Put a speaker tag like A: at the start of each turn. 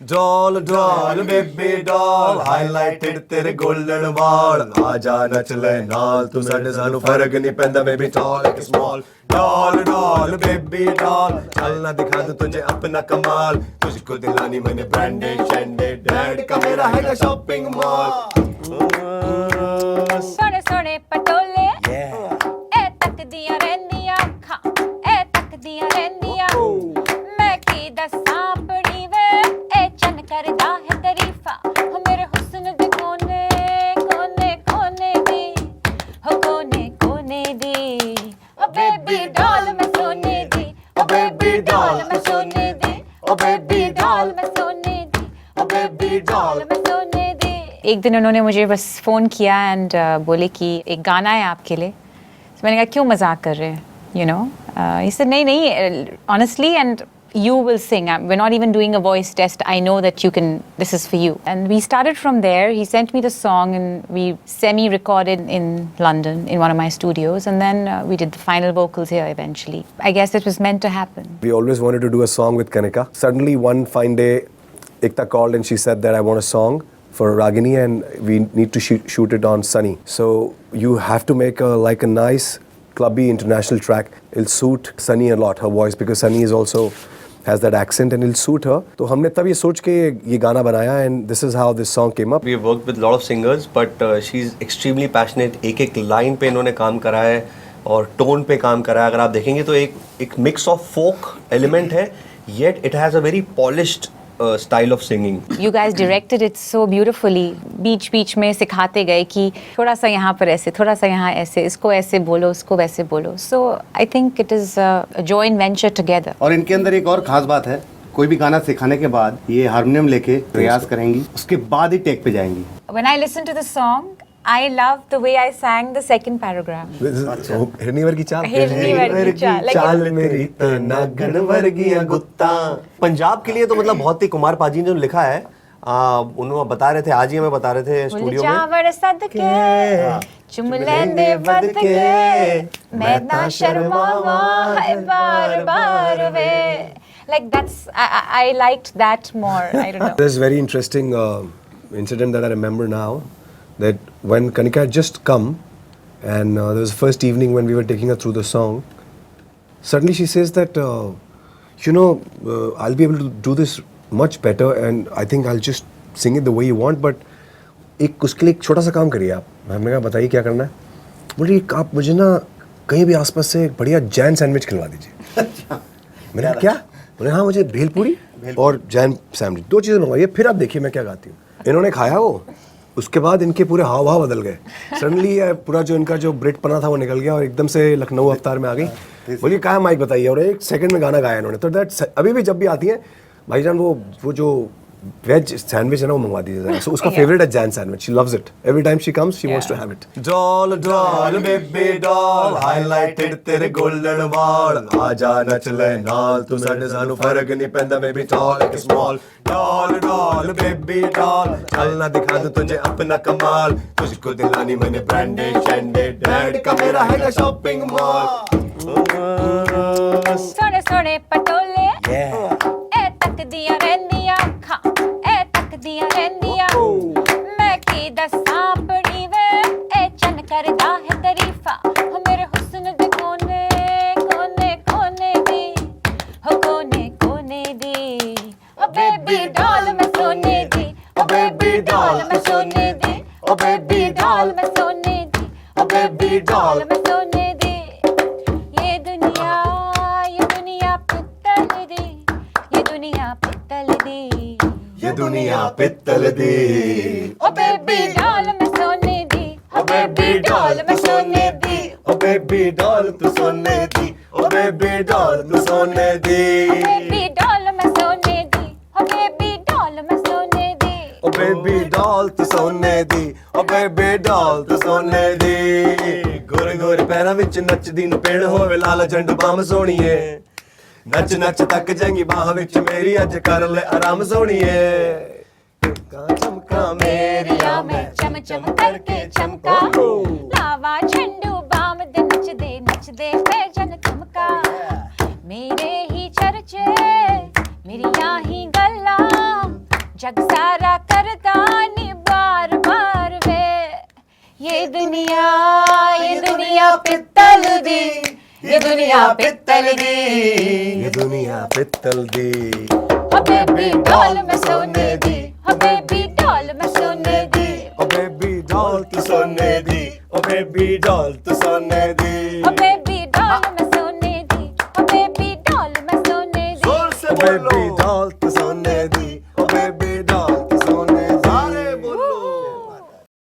A: Doll doll baby doll highlighted तेरे golden वाल आजा नच ले नाल तू साडे सानू फर्क नहीं पैंदा बेबी टॉल एक small doll doll baby doll चलना दिखा दूं तुझे अपना कमाल तुझको दिलानी मैंने ब्रांडेड शैंडेड डैड का मेरा है शॉपिंग मॉल
B: सोने सोने पटोले ए तक दिया रहंदियां अखां ए तक दिया रहंदियां मैं की दसां अपनी वे ए चन करदा है तारीफा हो मेरे हुस्न दे कोने कोने कोने दी हो कोने कोने दी ओ बेबी डॉल मैं सोने दी ओ बेबी डॉल मैं सोने दी ओ बेबी डॉल मैं सोने दी ओ बेबी डॉल मैं सोने दी। एक दिन उन्होंने मुझे बस फ़ोन किया एंड बोले कि एक गाना है आपके लिए। तो मैंने कहा क्यों मजाक कर रहे हैं यू नो he said नहीं नहीं honestly and you will sing. We're not even doing a voice test. I know that you can, this is for you. And we started from there. He sent me the song and we semi-recorded in London in one of my studios and then we did the final vocals here eventually. I guess it was meant to happen.
A: We always wanted to do a song with Kanika. Suddenly one fine day Ekta called and she said that I want a song for Ragini and we need to shoot it on Sunny. So you have to make like a nice clubby international track. It'll suit Sunny a lot, her voice, because Sunny is also has that accent and it'll suit her. तो हमने तब ये सोच के ये गाना बनाया and this is how this song came up.
C: We have worked with a lot of singers but she's extremely passionate. एक लाइन पे इन्होंने काम करा है और टोन पे काम करा है. अगर आप देखेंगे तो एक mix of folk element है, yet it has a very polished style of singing.
B: You guys directed it so beautifully. बीच बीच में सिखाते गए कि थोड़ा सा यहाँ पर ऐसे, थोड़ा सा यहाँ ऐसे, इसको ऐसे बोलो, उसको वैसे बोलो. So I think it is a joint venture together.
D: और इनके अंदर एक और खास बात है, कोई भी गाना सिखाने के बाद ये हारमोनियम लेके प्रयास करेंगी, उसके बाद ही टेक पे जाएंगी.
B: When I listened to the song, I loved the way I sang the second paragraph.
A: हिरनीवर की चाल
B: हिरनीवर की चाल.
A: चाल मेरी नागन वर्गिया गुत्ता.
C: पंजाब के लिए तो मतलब बहुत ही कुमार पाजी ने जो लिखा है उन्होंने बता रहे थे, आज ही हमें बता रहे थे स्टूडियो में
B: चावड़ सदके चुम लेंदे बद के मैं ना शर्मावा है बार बार वे. Like that's I liked that more. I don't know.
A: There's a very interesting incident that I remember now, that when Kanika had just come and there was the first evening when we were taking her through the song, suddenly she says that I'll be able to do this much better and I think I'll just sing it the way you want, but उसके लिए एक छोटा सा काम करिए आप. हमने कहा बताइए क्या करना है. बोली आप मुझे ना कहीं भी आसपास से एक बढ़िया जैन सैंडविच खिलवा दीजिए. मैंने कहा क्या? बोले हाँ मुझे भेलपूरी और जैन सैंडविच, 2 चीज़ें मंगवाइए, फिर आप देखिए मैं क्या गाती हूँ. इन्होंने खाया वो, उसके बाद इनके पूरे हाव भाव बदल गए. सडनली पूरा जो इनका जो ब्रिट पना था वो निकल गया और एकदम से लखनऊ अवतार में आ गई. बोलिए कहाँ माइक बताइए, और 1 सेकंड में गाना गाया इन्होंने. तो दैट अभी भी जब भी आती हैं भाईजान वो जो वेज सैंडविच है ना वो मंगवा दीजिए. सो उसका फेवरेट है Jain sandwich. She loves it. Every time she comes she wants to have it. Doll doll baby doll highlighted तेरे गोल्डन वाल आजा नच ले नाल तू साडे सानू फर्क नहीं पैंदा बेबी टॉल एक small doll doll baby doll चलना दिखा दूं तुझे अपना कमाल तुझको दिलानी मैंने ब्रांडेड शैंडेड डैड का मेरा है शॉपिंग मॉल.
B: सोने सोने पटोले ए तक दिया रहंदियां अखां ए तक दिया रहंदियां मैं की दसां अपनी वे ए चन करदा है तारीफा हो मेरे हुस्न दे कोने कोने कोने दी हो कोने कोने दी. ओ बेबी डॉल मैं सोने दी ओ बेबी डॉल मैं सोने दी ओ बेबी डॉल मैं सोने दी ओ बेबी डॉल मैं सोने दी. ये दुनिया पित्तल दी, ये दुनिया पित्तल दी,
A: ये दुनिया पित्तल दी.
B: ओ बेबी डॉल मैं सोने दी ओ बेबी डॉल मैं सोने दी
A: ओ बेबी डॉल तू सोने दी ओ बेबी डॉल तू सोने दी.
B: बेबी डॉल मैं सोने दी ओ बेबी डॉल मैं सोने दी
A: ओ बेबी डॉल तू सोने दी ओ बेबी डॉल तू सोने दी. गोरे गोरे पैरां विच नचदी ਨੂੰ ਪੇੜ ਹੋਵੇ ਲਾਲ ਜੰਡ ਬਾਮ ਸੋਣੀਏ ਨੱਚ ਨੱਚ ਤੱਕ ਜਾਂਗੀ ਬਾਹ ਵਿੱਚ ਮੇਰੀ ਅੱਜ ਕਰ ਲੈ ਆਰਾਮ ਸੋਣੀਏ. चमका
B: मेरिया मैं चम चम करके चमका लावा झंडू बाम दे नचदे पे जन चमका. मेरे ही चर्चे मेरिया ही गल्ला जग सारा करता नी बार बार वे ये दुनिया पित्तल दी ये दुनिया पित्तल दी
A: ये दुनिया पित्तल दी
B: ओ बेबी डॉल में सोने दी ओ बेबी डॉल में सोने दी
A: ओ बेबी डॉल तू सोने दी ओ बेबी डॉल तू सोने दी
B: ओ बेबी डॉल में सोने दी ओ बेबी डॉल में सोने दी
A: ओ बेबी डॉल